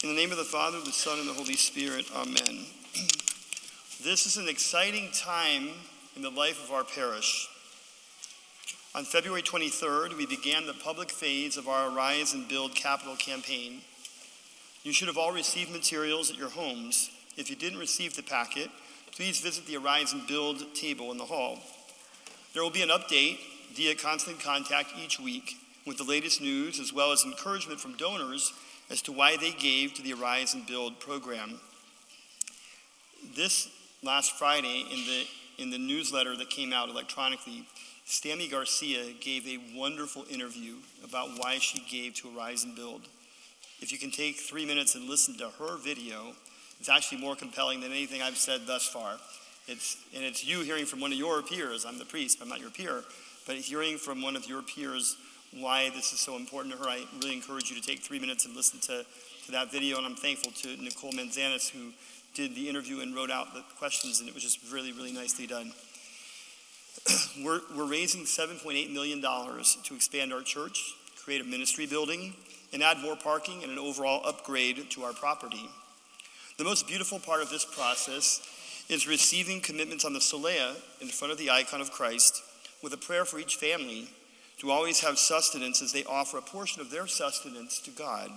In the name of the Father, the Son, and the Holy Spirit, amen. This is an exciting time in the life of our parish. On February 23rd, we began the public phase of our Arise and Build capital campaign. You should have all received materials at your homes. If you didn't receive the packet, please visit the Arise and Build table in the hall. There will be an update via constant contact each week with the latest news, as well as encouragement from donors as to why they gave to the Arise and Build program. This last Friday, in the newsletter that came out electronically, Stammy Garcia gave a wonderful interview about why she gave to Arise and Build. If you can take 3 minutes and listen to her video, it's actually more compelling than anything I've said thus far. It's you hearing from one of your peers. I'm the priest, I'm not your peer, but hearing from one of your peers why this is so important to her. I really encourage you to take 3 minutes and listen to that video, and I'm thankful to Nicole Manzanis, who did the interview and wrote out the questions, and it was just really, really nicely done. We're raising $7.8 million to expand our church, create a ministry building, and add more parking and an overall upgrade to our property. The most beautiful part of this process is receiving commitments on the solea in front of the icon of Christ with a prayer for each family to always have sustenance as they offer a portion of their sustenance to God.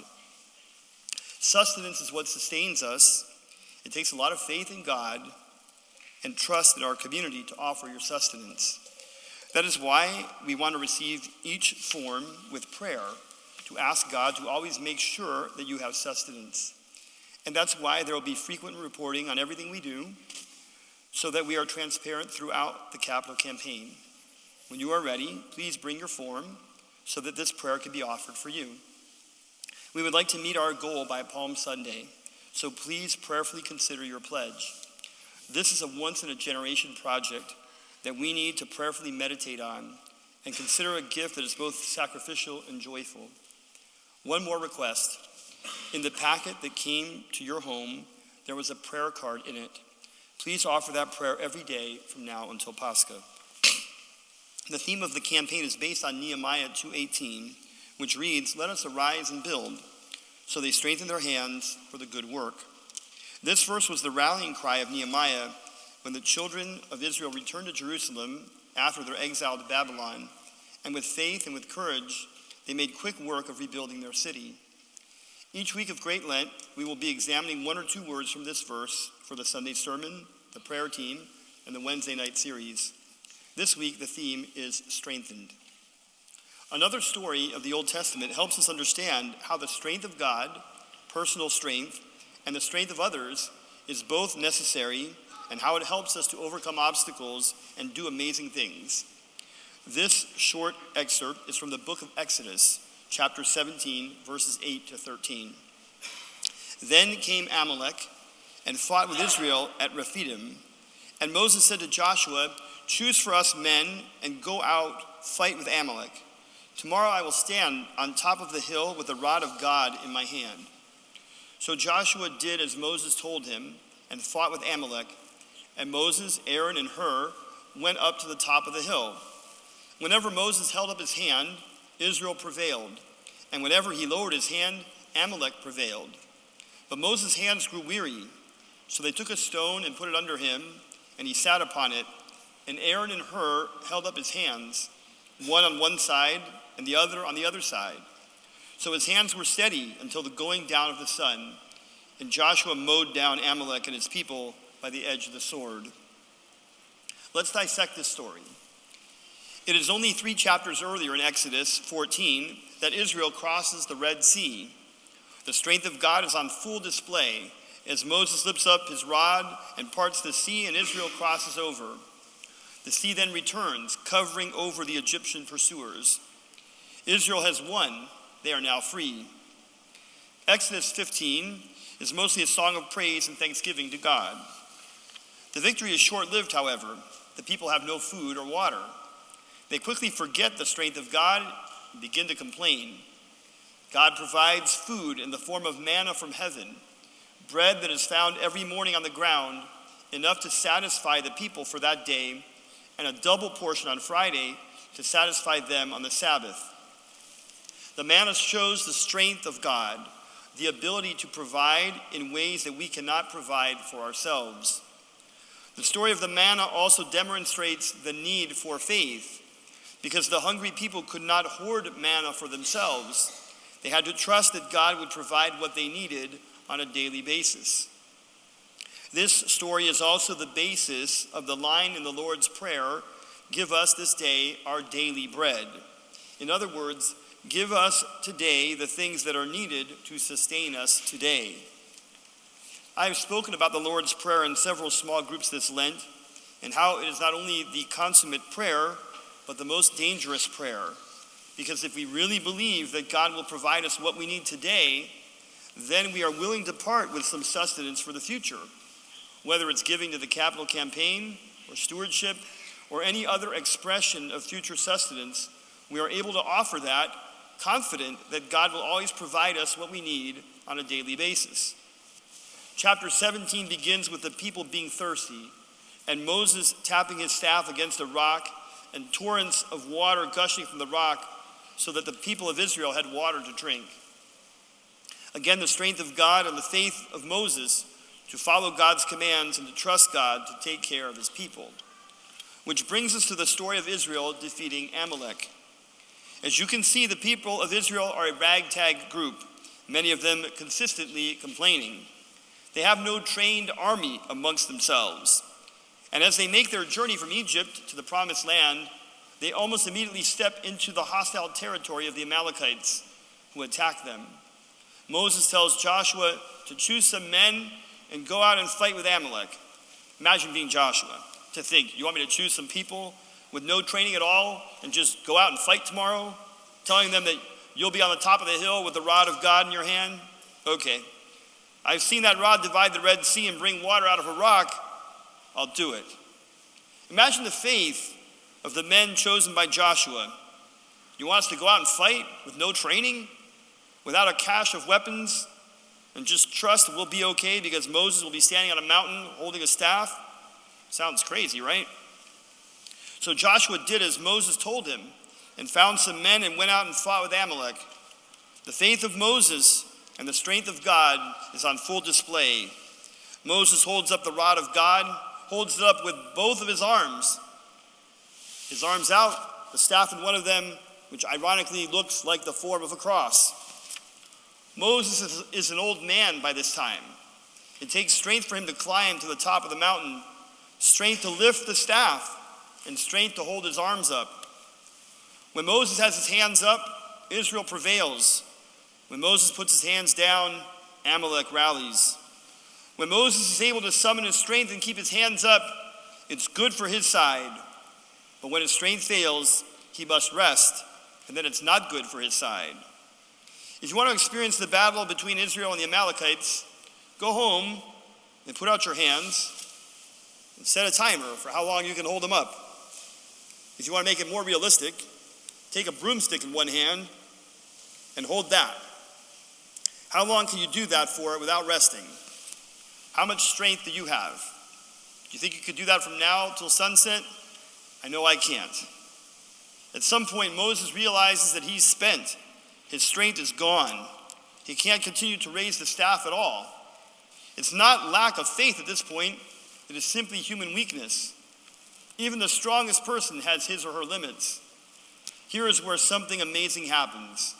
Sustenance is what sustains us. It takes a lot of faith in God and trust in our community to offer your sustenance. That is why we want to receive each form with prayer, to ask God to always make sure that you have sustenance. And that's why there will be frequent reporting on everything we do, so that we are transparent throughout the capital campaign. When you are ready, please bring your form so that this prayer can be offered for you. We would like to meet our goal by Palm Sunday, so please prayerfully consider your pledge. This is a once-in-a-generation project that we need to prayerfully meditate on and consider a gift that is both sacrificial and joyful. One more request. In the packet that came to your home, there was a prayer card in it. Please offer that prayer every day from now until Pascha. The theme of the campaign is based on Nehemiah 2:18, which reads, "Let us arise and build," so they strengthen their hands for the good work. This verse was the rallying cry of Nehemiah when the children of Israel returned to Jerusalem after their exile to Babylon, and with faith and with courage, they made quick work of rebuilding their city. Each week of Great Lent, we will be examining one or two words from this verse for the Sunday sermon, the prayer team, and the Wednesday night series. This week, the theme is strengthened. Another story of the Old Testament helps us understand how the strength of God, personal strength, and the strength of others is both necessary, and how it helps us to overcome obstacles and do amazing things. This short excerpt is from the book of Exodus, chapter 17, verses 8 to 13. Then came Amalek and fought with Israel at Rephidim. And Moses said to Joshua, "Choose for us men and go out, fight with Amalek. Tomorrow I will stand on top of the hill with the rod of God in my hand." So Joshua did as Moses told him and fought with Amalek. And Moses, Aaron, and Hur went up to the top of the hill. Whenever Moses held up his hand, Israel prevailed. And whenever he lowered his hand, Amalek prevailed. But Moses' hands grew weary. So they took a stone and put it under him, and he sat upon it. And Aaron and Hur held up his hands, one on one side and the other on the other side. So his hands were steady until the going down of the sun. And Joshua mowed down Amalek and his people by the edge of the sword. Let's dissect this story. It is only 3 chapters earlier in Exodus 14 that Israel crosses the Red Sea. The strength of God is on full display as Moses lifts up his rod and parts the sea, and Israel crosses over. The sea then returns, covering over the Egyptian pursuers. Israel has won. They are now free. Exodus 15 is mostly a song of praise and thanksgiving to God. The victory is short-lived, however. The people have no food or water. They quickly forget the strength of God and begin to complain. God provides food in the form of manna from heaven, bread that is found every morning on the ground, enough to satisfy the people for that day, and a double portion on Friday to satisfy them on the Sabbath. The manna shows the strength of God, the ability to provide in ways that we cannot provide for ourselves. The story of the manna also demonstrates the need for faith, because the hungry people could not hoard manna for themselves. They had to trust that God would provide what they needed on a daily basis. This story is also the basis of the line in the Lord's Prayer, "Give us this day our daily bread." In other words, give us today the things that are needed to sustain us today. I have spoken about the Lord's Prayer in several small groups this Lent, and how it is not only the consummate prayer, but the most dangerous prayer. Because if we really believe that God will provide us what we need today, then we are willing to part with some sustenance for the future. Whether it's giving to the capital campaign, or stewardship, or any other expression of future sustenance, we are able to offer that, confident that God will always provide us what we need on a daily basis. Chapter 17 begins with the people being thirsty, and Moses tapping his staff against a rock, and torrents of water gushing from the rock, so that the people of Israel had water to drink. Again, the strength of God and the faith of Moses to follow God's commands and to trust God to take care of his people. Which brings us to the story of Israel defeating Amalek. As you can see, the people of Israel are a ragtag group, many of them consistently complaining. They have no trained army amongst themselves. And as they make their journey from Egypt to the promised land, they almost immediately step into the hostile territory of the Amalekites, who attack them. Moses tells Joshua to choose some men and go out and fight with Amalek. Imagine being Joshua, to think, you want me to choose some people with no training at all and just go out and fight tomorrow, telling them that you'll be on the top of the hill with the rod of God in your hand? Okay. I've seen that rod divide the Red Sea and bring water out of a rock. I'll do it. Imagine the faith of the men chosen by Joshua. You want us to go out and fight with no training, without a cache of weapons, and just trust that we'll be okay because Moses will be standing on a mountain holding a staff? Sounds crazy, right? So Joshua did as Moses told him and found some men and went out and fought with Amalek. The faith of Moses and the strength of God is on full display. Moses holds up the rod of God, holds it up with both of his arms. His arms out, the staff in one of them, which ironically looks like the form of a cross. Moses is an old man by this time. It takes strength for him to climb to the top of the mountain, strength to lift the staff, and strength to hold his arms up. When Moses has his hands up, Israel prevails. When Moses puts his hands down, Amalek rallies. When Moses is able to summon his strength and keep his hands up, it's good for his side. But when his strength fails, he must rest, and then it's not good for his side. If you want to experience the battle between Israel and the Amalekites, go home and put out your hands and set a timer for how long you can hold them up. If you want to make it more realistic, take a broomstick in one hand and hold that. How long can you do that for without resting? How much strength do you have? Do you think you could do that from now till sunset? I know I can't. At some point, Moses realizes that he's spent. His strength is gone. He can't continue to raise the staff at all. It's not lack of faith at this point. It is simply human weakness. Even the strongest person has his or her limits. Here is where something amazing happens.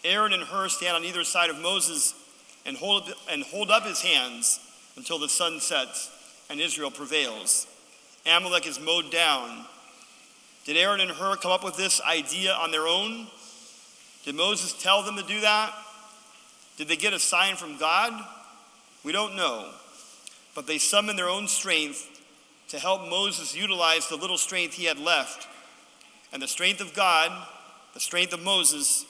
Aaron and Hur stand on either side of Moses and hold up his hands until the sun sets and Israel prevails. Amalek is mowed down. Did Aaron and Hur come up with this idea on their own? Did Moses tell them to do that? Did they get a sign from God? We don't know. But they summoned their own strength to help Moses utilize the little strength he had left. And the strength of God, the strength of Moses,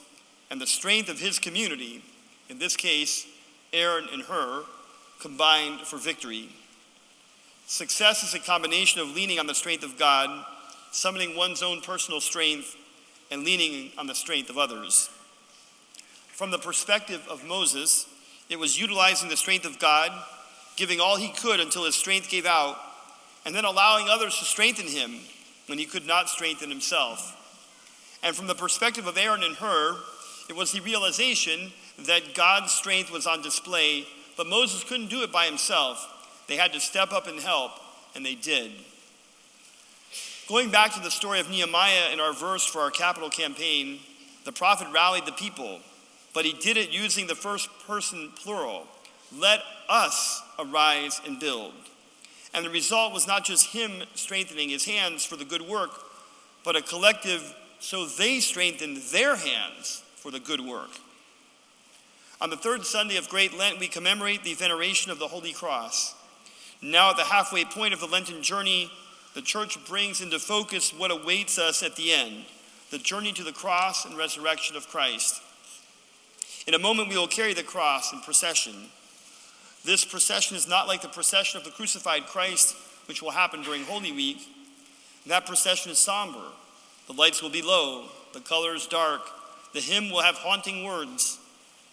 and the strength of his community, in this case, Aaron and Hur, combined for victory. Success is a combination of leaning on the strength of God, summoning one's own personal strength, and leaning on the strength of others. From the perspective of Moses, it was utilizing the strength of God, giving all he could until his strength gave out, and then allowing others to strengthen him when he could not strengthen himself. And from the perspective of Aaron and Hur, it was the realization that God's strength was on display, but Moses couldn't do it by himself. They had to step up and help, and they did. Going back to the story of Nehemiah in our verse for our capital campaign, the prophet rallied the people, but he did it using the first person plural. Let us arise and build. And the result was not just him strengthening his hands for the good work, but a collective, so they strengthened their hands for the good work. On the third Sunday of Great Lent, we commemorate the veneration of the Holy Cross. Now at the halfway point of the Lenten journey, the church brings into focus what awaits us at the end, the journey to the cross and resurrection of Christ. In a moment, we will carry the cross in procession. This procession is not like the procession of the crucified Christ, which will happen during Holy Week. That procession is somber. The lights will be low, the colors dark. The hymn will have haunting words.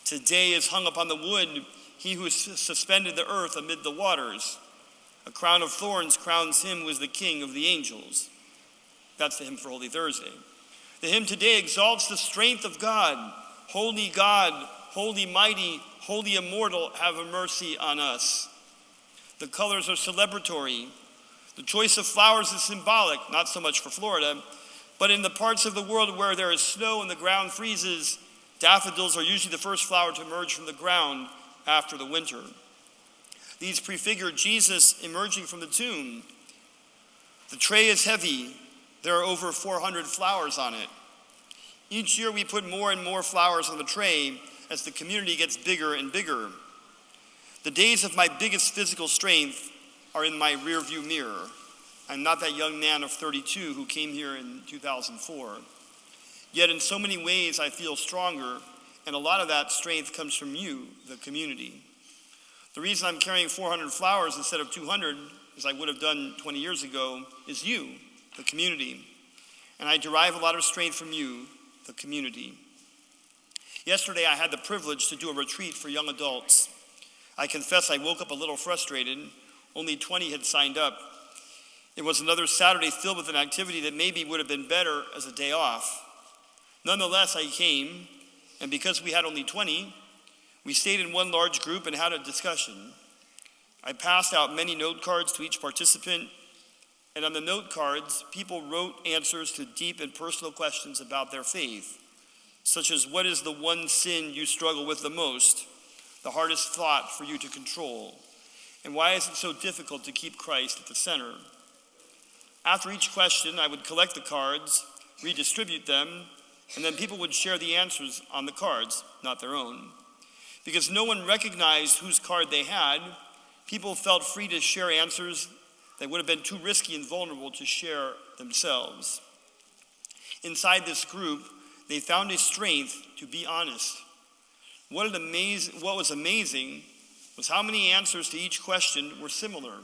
Today is hung upon the wood, he who suspended the earth amid the waters. A crown of thorns crowns him who is the king of the angels. That's the hymn for Holy Thursday. The hymn today exalts the strength of God. Holy God, holy mighty, holy immortal, have mercy on us. The colors are celebratory. The choice of flowers is symbolic, not so much for Florida, but in the parts of the world where there is snow and the ground freezes, daffodils are usually the first flower to emerge from the ground after the winter. These prefigure Jesus emerging from the tomb. The tray is heavy. There are over 400 flowers on it. Each year we put more and more flowers on the tray as the community gets bigger and bigger. The days of my biggest physical strength are in my rearview mirror. I'm not that young man of 32 who came here in 2004. Yet in so many ways I feel stronger, and a lot of that strength comes from you, the community. The reason I'm carrying 400 flowers instead of 200, as I would have done 20 years ago, is you, the community. And I derive a lot of strength from you, the community. Yesterday I had the privilege to do a retreat for young adults. I confess I woke up a little frustrated. Only 20 had signed up. It was another Saturday filled with an activity that maybe would have been better as a day off. Nonetheless, I came, and because we had only 20, we stayed in one large group and had a discussion. I passed out many note cards to each participant, and on the note cards, people wrote answers to deep and personal questions about their faith, such as what is the one sin you struggle with the most, the hardest thought for you to control, and why is it so difficult to keep Christ at the center? After each question, I would collect the cards, redistribute them, and then people would share the answers on the cards, not their own. Because no one recognized whose card they had, people felt free to share answers that would have been too risky and vulnerable to share themselves. Inside this group, they found a strength to be honest. What was amazing was how many answers to each question were similar.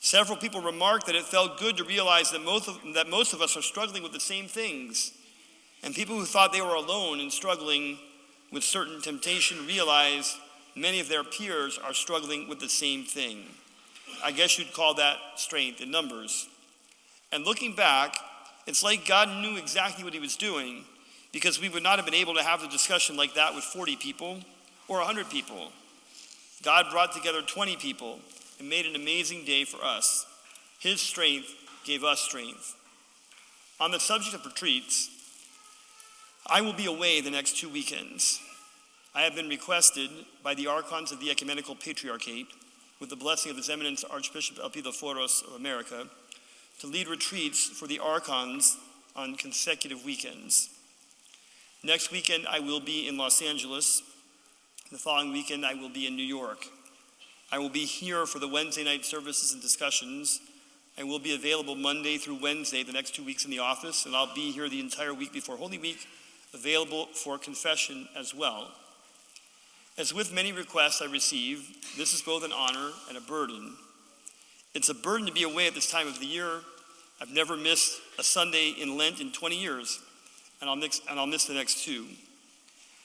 Several people remarked that it felt good to realize that most of us are struggling with the same things. And people who thought they were alone in struggling with certain temptation realized many of their peers are struggling with the same thing. I guess you'd call that strength in numbers. And looking back, it's like God knew exactly what he was doing, because we would not have been able to have a discussion like that with 40 people or 100 people. God brought together 20 people and made an amazing day for us. His strength gave us strength. On the subject of retreats, I will be away the next 2 weekends. I have been requested by the archons of the Ecumenical Patriarchate, with the blessing of His Eminence Archbishop Elpidoforos of America, to lead retreats for the archons on consecutive weekends. Next weekend, I will be in Los Angeles. The following weekend, I will be in New York. I will be here for the Wednesday night services and discussions. I will be available Monday through Wednesday, the next 2 weeks in the office, and I'll be here the entire week before Holy Week, available for confession as well. As with many requests I receive, this is both an honor and a burden. It's a burden to be away at this time of the year. I've never missed a Sunday in Lent in 20 years, and I'll miss the next 2.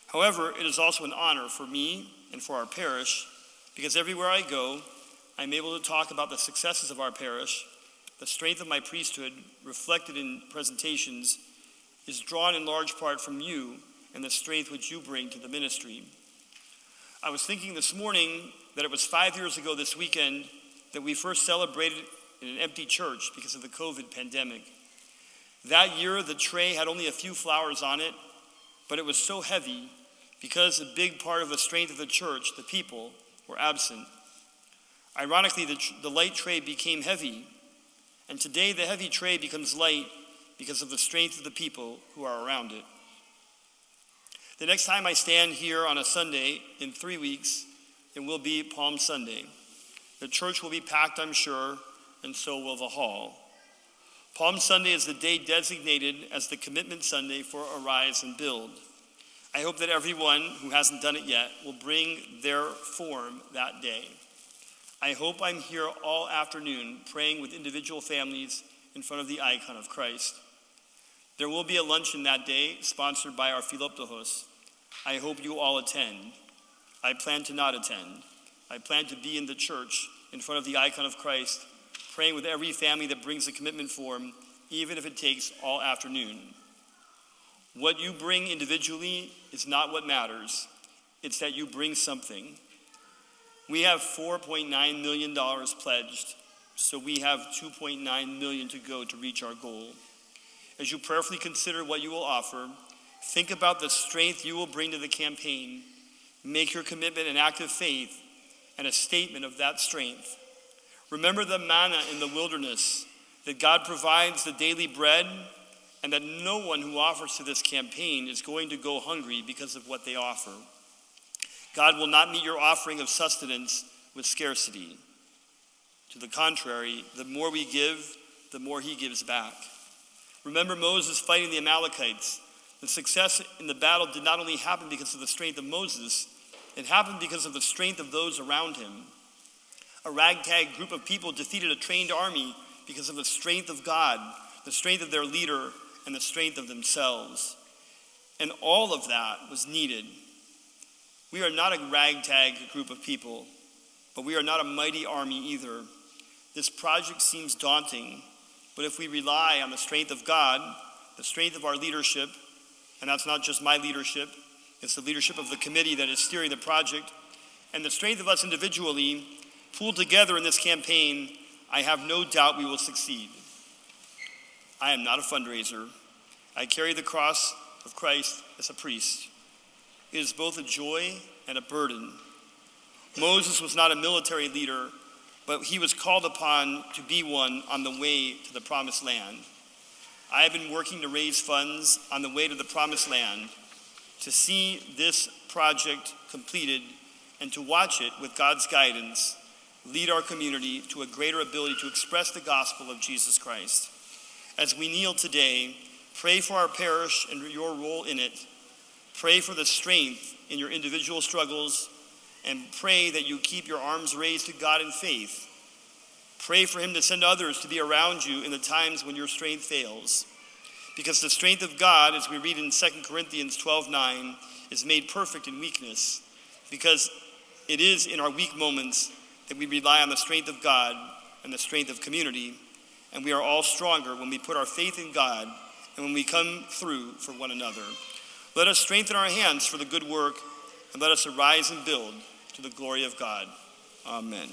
However, it is also an honor for me and for our parish, because everywhere I go, I'm able to talk about the successes of our parish. The strength of my priesthood, reflected in presentations, is drawn in large part from you and the strength which you bring to the ministry. I was thinking this morning that it was 5 years ago this weekend that we first celebrated in an empty church because of the COVID pandemic. That year, the tray had only a few flowers on it, but it was so heavy because a big part of the strength of the church, the people, were absent. Ironically, the light tray became heavy, and today the heavy tray becomes light because of the strength of the people who are around it. The next time I stand here on a Sunday in 3 weeks, it will be Palm Sunday. The church will be packed, I'm sure, and so will the hall. Palm Sunday is the day designated as the commitment Sunday for Arise and Build. I hope that everyone who hasn't done it yet will bring their form that day. I hope I'm here all afternoon praying with individual families in front of the icon of Christ. There will be a luncheon that day sponsored by our Philoptochos. I hope you all attend. I plan to not attend. I plan to be in the church in front of the icon of Christ, praying with every family that brings a commitment form, even if it takes all afternoon. What you bring individually is not what matters. It's that you bring something. We have $4.9 million pledged, so we have $2.9 million to go to reach our goal. As you prayerfully consider what you will offer, think about the strength you will bring to the campaign. Make your commitment an act of faith and a statement of that strength. Remember the manna in the wilderness, that God provides the daily bread, and that no one who offers to this campaign is going to go hungry because of what they offer. God will not meet your offering of sustenance with scarcity. To the contrary, the more we give, the more he gives back. Remember Moses fighting the Amalekites. The success in the battle did not only happen because of the strength of Moses, it happened because of the strength of those around him. A ragtag group of people defeated a trained army because of the strength of God, the strength of their leader, and the strength of themselves. And all of that was needed. We are not a ragtag group of people, but we are not a mighty army either. This project seems daunting, but if we rely on the strength of God, the strength of our leadership, and that's not just my leadership, it's the leadership of the committee that is steering the project, and the strength of us individually, pulled together in this campaign, I have no doubt we will succeed. I am not a fundraiser. I carry the cross of Christ as a priest. It is both a joy and a burden. Moses was not a military leader, but he was called upon to be one on the way to the promised land. I have been working to raise funds on the way to the promised land, to see this project completed and to watch it with God's guidance lead our community to a greater ability to express the gospel of Jesus Christ. As we kneel today, pray for our parish and your role in it. Pray for the strength in your individual struggles, and pray that you keep your arms raised to God in faith. Pray for him to send others to be around you in the times when your strength fails. Because the strength of God, as we read in 2 Corinthians 12:9, is made perfect in weakness. Because it is in our weak moments that we rely on the strength of God and the strength of community. And we are all stronger when we put our faith in God and when we come through for one another. Let us strengthen our hands for the good work, and let us arise and build to the glory of God. Amen.